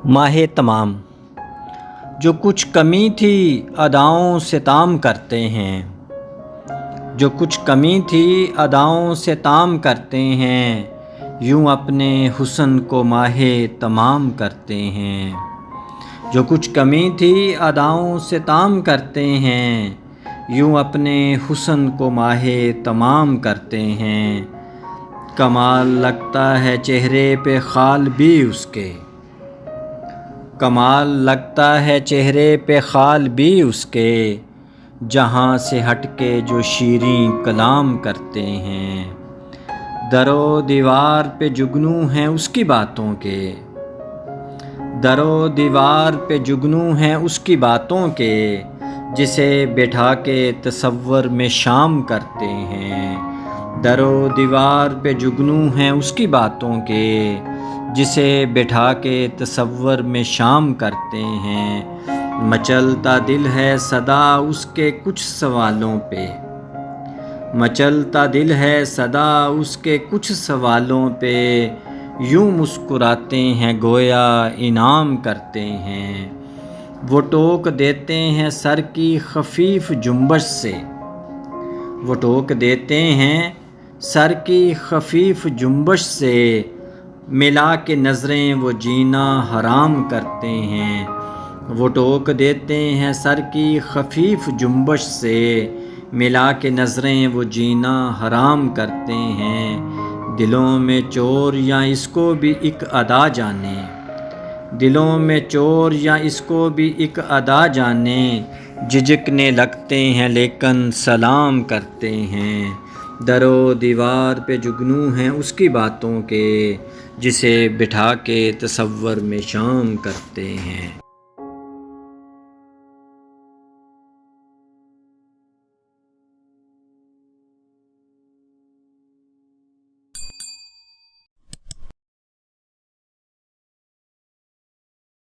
ماہ تمام۔ جو کچھ کمی تھی اداؤں سے تام کرتے ہیں، جو کچھ کمی تھی اداؤں سے تام کرتے ہیں، یوں اپنے حسن کو ماہ تمام کرتے ہیں۔ جو کچھ کمی تھی اداؤں سے تام کرتے ہیں، یوں اپنے حسن کو ماہ تمام کرتے ہیں۔ کمال لگتا ہے چہرے پہ خال بھی اس کے، کمال لگتا ہے چہرے پہ خال بھی اس کے، جہاں سے ہٹ کے جو شیریں کلام کرتے ہیں۔ در و دیوار پہ جگنو ہیں اس کی باتوں کے، در و دیوار پہ جگنو ہیں اس کی باتوں کے، جسے بٹھا کے تصور میں شام کرتے ہیں۔ در و دیوار پہ جگنو ہیں اس کی باتوں کے، جسے بٹھا کے تصور میں شام کرتے ہیں۔ مچلتا دل ہے صدا اس کے کچھ سوالوں پہ، مچلتا دل ہے صدا اس کے کچھ سوالوں پہ، یوں مسکراتے ہیں گویا انعام کرتے ہیں۔ وہ ٹوک دیتے ہیں سر کی خفیف جنبش سے، وہ ٹوک دیتے ہیں سر کی خفیف جنبش سے، ملا کے نظریں وہ جینا حرام کرتے ہیں۔ وہ ٹوک دیتے ہیں سر کی خفیف جنبش سے، ملا کے نظریں وہ جینا حرام کرتے ہیں۔ دلوں میں چور یا اس کو بھی ایک ادا جانے، دلوں میں چور یا اس کو بھی ایک ادا جانے، جھجکنے لگتے ہیں لیکن سلام کرتے ہیں۔ در و دیوار پہ جگنو ہیں اس کی باتوں کے، جسے بٹھا کے تصور میں شام کرتے ہیں۔